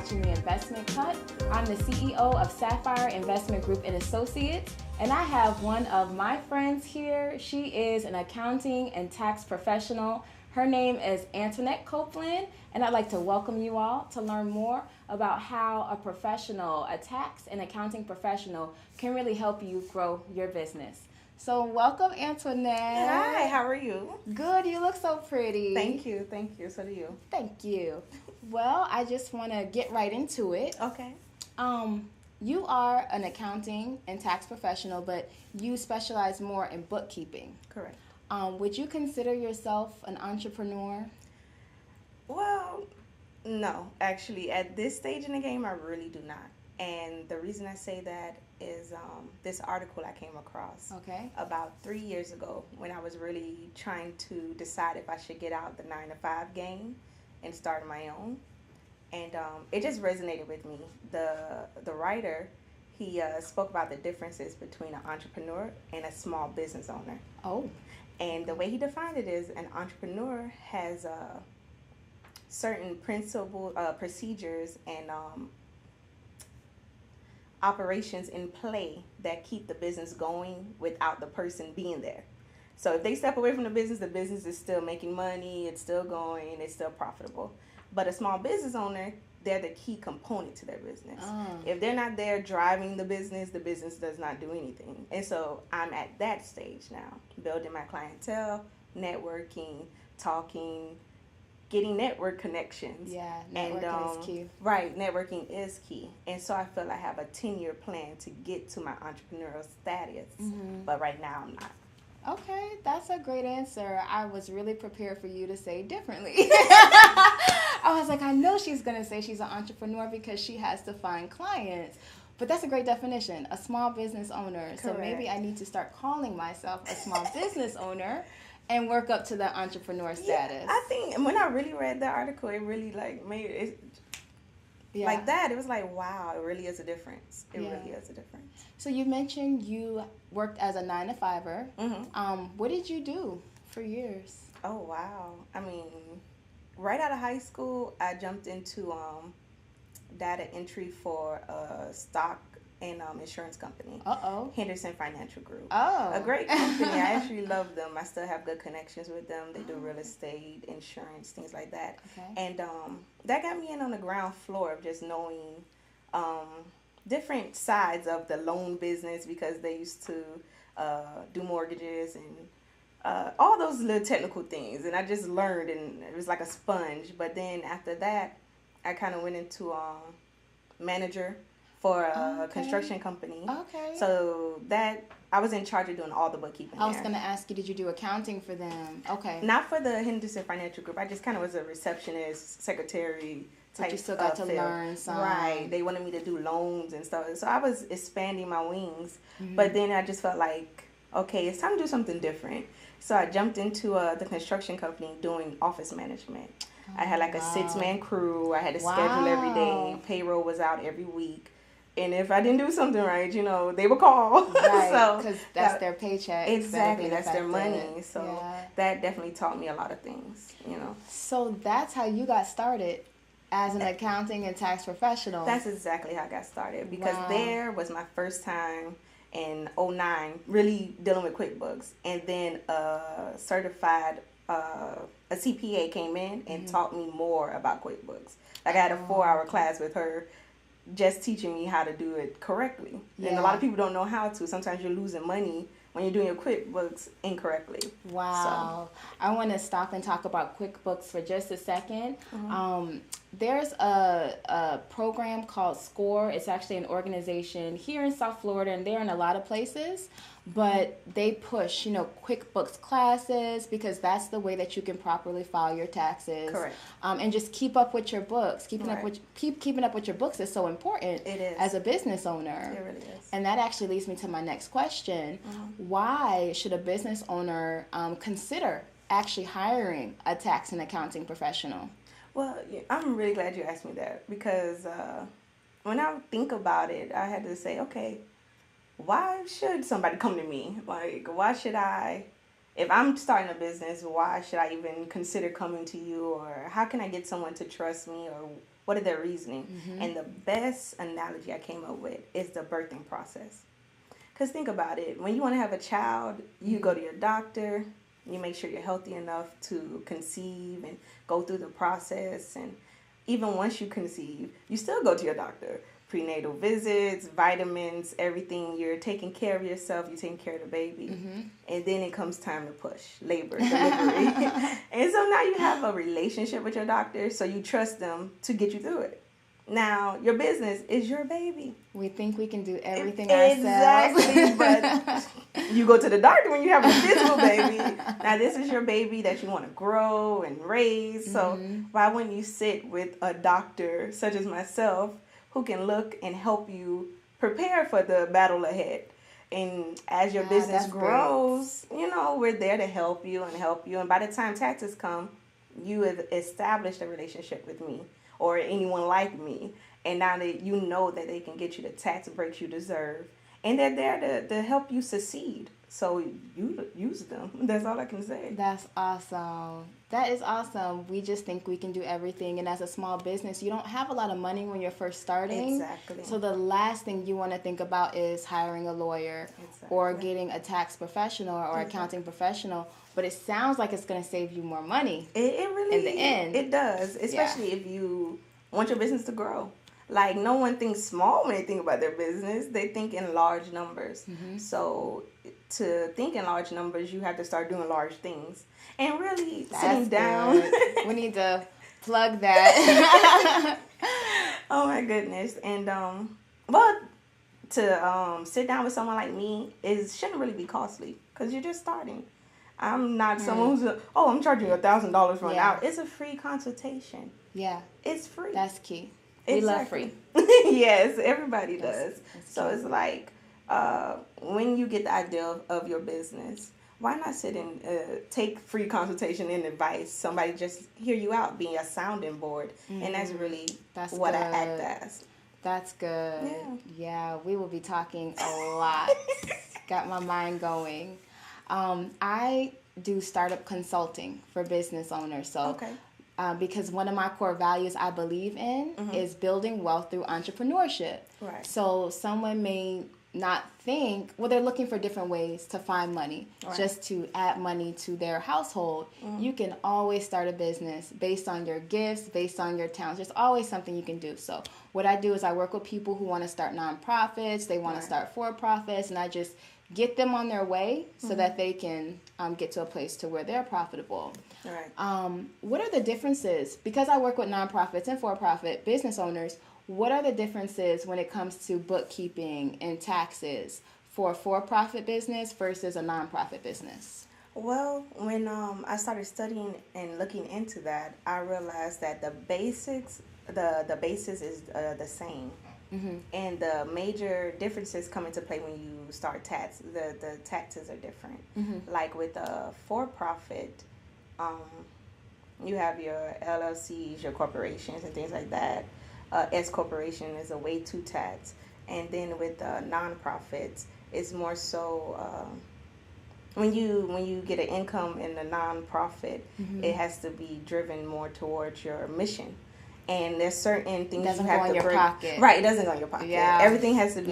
watching The Investment Cut. I'm the CEO of Sapphire Investment Group and Associates, and I have one of my friends here. She is an accounting and tax professional. Her name is Antoinette Copeland, and I'd like to welcome you all to learn more about how a professional, a tax and accounting professional, can really help you grow your business. So welcome, Antoinette. Hi, how are you? Good, you look so pretty. Thank you. So do you. Thank you. Well, I just want to get right into it. Okay. You are an accounting and tax professional, but you specialize more in bookkeeping. Correct. Would you consider yourself an entrepreneur? Well, no. Actually, at this stage in the game, I really do not. And the reason I say that is this article I came across about 3 years ago when I was really trying to decide if I should get out the 9-to-5 game and start my own. And it just resonated with me. The writer, he spoke about the differences between an entrepreneur and a small business owner. Oh. And the way he defined it is an entrepreneur has certain procedures and operations in play that keep the business going without the person being there. So if they step away from the business is still making money, it's still going, it's still profitable. But a small business owner, they're the key component to their business. If they're not there driving the business does not do anything. And so I'm at that stage now, building my clientele, networking, talking, getting network connections. Yeah, networking is key. Right, networking is key. And so I feel I have a 10-year plan to get to my entrepreneurial status. But right now I'm not. Okay, that's a great answer. I was really prepared for you to say differently. I was like, I know she's going to say she's an entrepreneur because she has to find clients. But that's a great definition, a small business owner. Correct. So maybe I need to start calling myself a small business owner and work up to the entrepreneur status. Yeah, I think when I really read that article, it really made it like that. It was like, wow, it really is a difference. It really is a difference. So you mentioned you worked as a 9-to-5er. What did you do for years? Oh, wow. I mean, right out of high school, I jumped into data entry for a stock and insurance company. Henderson Financial Group. A great company. I actually love them. I still have good connections with them. They do real estate, insurance, things like that. And that got me in on the ground floor of just knowing different sides of the loan business because they used to do mortgages and all those little technical things. And I just learned, and it was like a sponge. But then after that, I kind of went into manager for a construction company. So that I was in charge of doing all the bookkeeping. I was going to ask you, did you do accounting for them? Not for the Henderson Financial Group. I just kind of was a receptionist, secretary type. But you still got to learn some. Right. They wanted me to do loans and stuff. So I was expanding my wings. But then I just felt like, okay, it's time to do something different. So I jumped into the construction company doing office management. I had like a 6-man crew. I had to schedule every day. Payroll was out every week. And if I didn't do something right, they would call. Right, so because that's their paycheck. Exactly, that's their money. So that definitely taught me a lot of things, So that's how you got started as an accounting and tax professional. That's exactly how I got started because there was my first time in 2009 really dealing with QuickBooks. And then a CPA came in and taught me more about QuickBooks. Like I had a 4-hour class with her just teaching me how to do it correctly. And a lot of people don't know how to. Sometimes you're losing money when you're doing your QuickBooks incorrectly. Wow. So I want to stop and talk about QuickBooks for just a second. There's a program called SCORE. It's actually an organization here in South Florida, and they're in a lot of places. But they push, QuickBooks classes because that's the way that you can properly file your taxes. Correct. And just keep up with your books. Keeping up with your books is so important. It is. As a business owner. It really is. And that actually leads me to my next question. Why should a business owner consider actually hiring a tax and accounting professional? Well, I'm really glad you asked me that because when I think about it, I had to say, okay, why should somebody come to me? Like, why should I, if I'm starting a business, why should I even consider coming to you? Or how can I get someone to trust me? Or What are their reasoning? And the best analogy I came up with is the birthing process. Because think about it. When you want to have a child, you go to your doctor. You make sure you're healthy enough to conceive and go through the process. And even once you conceive, you still go to your doctor. Prenatal visits, vitamins, everything. You're taking care of yourself. You're taking care of the baby. And then it comes time to push, labor, delivery. And so now you have a relationship with your doctor, so you trust them to get you through it. Now, your business is your baby. We think we can do everything ourselves. Exactly, but you go to the doctor when you have a physical baby. Now, this is your baby that you want to grow and raise. So why wouldn't you sit with a doctor such as myself who can look and help you prepare for the battle ahead? And as your business grows, you know, we're there to help you. And by the time taxes come, you have established a relationship with me or anyone like me. And now that you know that they can get you the tax breaks you deserve. And they're there to help you succeed. So you use them. That's all I can say. That's awesome. That is awesome. We just think we can do everything. And as a small business, you don't have a lot of money when you're first starting. Exactly. So the last thing you want to think about is hiring a lawyer or getting a tax professional or accounting professional. But it sounds like it's going to save you more money. It really, in the end. It does. Especially if you want your business to grow. Like, no one thinks small when they think about their business. They think in large numbers. So to think in large numbers, you have to start doing large things. And really sitting down. We need to plug that. Oh, my goodness. And, well, to sit down with someone like me, it shouldn't really be costly because you're just starting. I'm not someone who's, I'm charging you $1,000 for an hour. It's a free consultation. Yeah. It's free. That's key. We love free. Yes, everybody does. That's so it's like when you get the idea of your business, why not sit and take free consultation and advice? Somebody just hear you out, being a sounding board. And that's really what I act as. That's good. Yeah, we will be talking a lot. Got my mind going. I do startup consulting for business owners. So, because one of my core values I believe in is building wealth through entrepreneurship. Right. So someone may not think, well, they're looking for different ways to find money, just to add money to their household. You can always start a business based on your gifts, based on your talents. There's always something you can do. So what I do is I work with people who want to start nonprofits, they want to start for-profits, and I just get them on their way so that they can get to a place to where they're profitable. Right. What are the differences? Because I work with nonprofits and for-profit business owners, what are the differences when it comes to bookkeeping and taxes for a for-profit business versus a nonprofit business? Well, when I started studying and looking into that, I realized that the basics, the basis is the same. And the major differences come into play when you start tax. The taxes are different. Like with a for-profit, you have your LLCs, your corporations, and things like that. S corporation is a way to tax. And then with nonprofits, it's more so when you get an income in a nonprofit, it has to be driven more towards your mission. And there's certain things you have to bring. Pocket. Right, it doesn't go in your pocket. Yeah. Everything has to be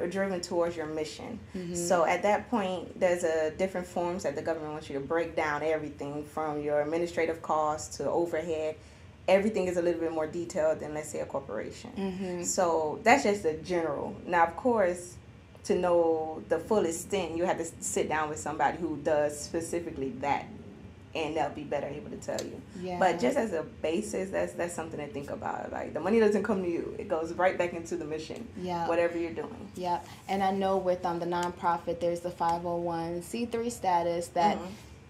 driven towards your mission. So at that point, there's different forms that the government wants you to break down everything from your administrative costs to overhead. Everything is a little bit more detailed than, let's say, a corporation. So that's just the general. Now, of course, to know the full extent, you have to sit down with somebody who does specifically that. And they'll be better able to tell you. Yeah. But just as a basis, that's something to think about. Like, the money doesn't come to you. It goes right back into the mission, whatever you're doing. Yeah, and I know with the nonprofit, there's the 501c3 status that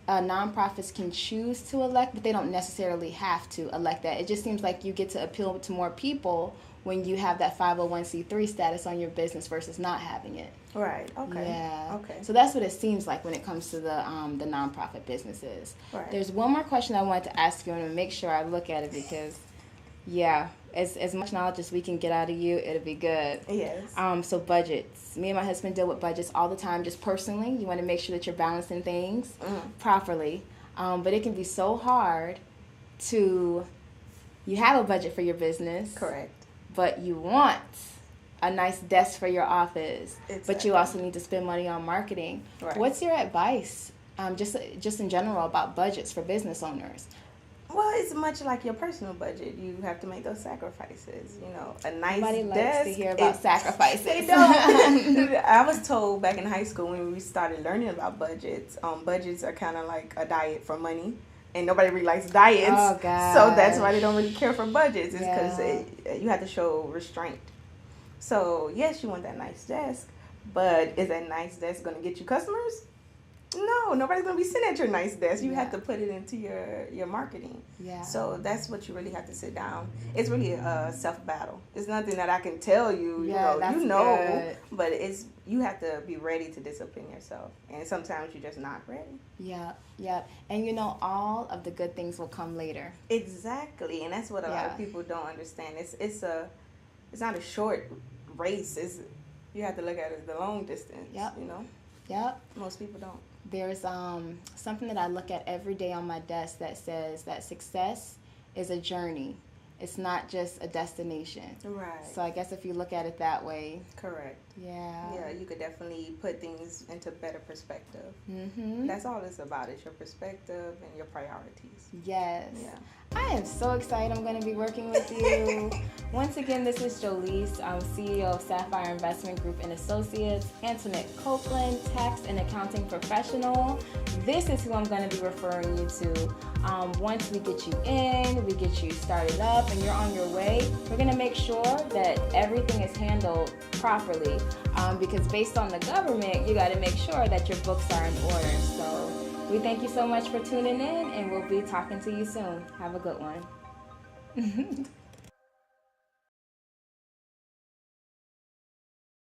nonprofits can choose to elect, but they don't necessarily have to elect that. It just seems like you get to appeal to more people when you have that 501c3 status on your business versus not having it. Right. Okay. Yeah. Okay. So that's what it seems like when it comes to the nonprofit businesses. Right. There's one more question I wanted to ask you, and to make sure I look at it because, as much knowledge as we can get out of you, it'll be good. Yes. So budgets. Me and my husband deal with budgets all the time, just personally. You want to make sure that you're balancing things properly, but it can be so hard to you have a budget for your business. Correct. But you want a nice desk for your office. Exactly. But you also need to spend money on marketing. Right. What's your advice, just in general, about budgets for business owners? Well, it's much like your personal budget. You have to make those sacrifices. You know, a nice Nobody desk. Likes to hear about sacrifices. They don't. I was told back in high school when we started learning about budgets, budgets are kind of like a diet for money. And nobody really likes diets. Oh, God. So that's why they don't really care for budgets. It's because you have to show restraint. So, yes, you want that nice desk. But is that nice desk going to get you customers? No, nobody's going to be sitting at your nice desk. You have to put it into your marketing. Yeah. So that's what you really have to sit down. It's really a self-battle. It's nothing that I can tell you. Good. But you have to be ready to discipline yourself. And sometimes you're just not ready. Yeah. And all of the good things will come later. Exactly. And that's what a lot of people don't understand. It's not a short race. You have to look at it the long distance. Yep. Yep. Most people don't. There's something that I look at every day on my desk that says that success is a journey. It's not just a destination. Right. So I guess if you look at it that way. Correct. Yeah. Yeah, you could definitely put things into better perspective. Mm-hmm. That's all it's about. It's your perspective and your priorities. Yes. Yeah. I am so excited I'm going to be working with you. Once again, this is Jolise, CEO of Sapphire Investment Group and Associates, Antoinette Copeland, tax and accounting professional. This is who I'm going to be referring you to. Once we get you in, we get you started up, and you're on your way, we're going to make sure that everything is handled properly. Because based on the government, you got to make sure that your books are in order. So we thank you so much for tuning in, and we'll be talking to you soon. Have a good one.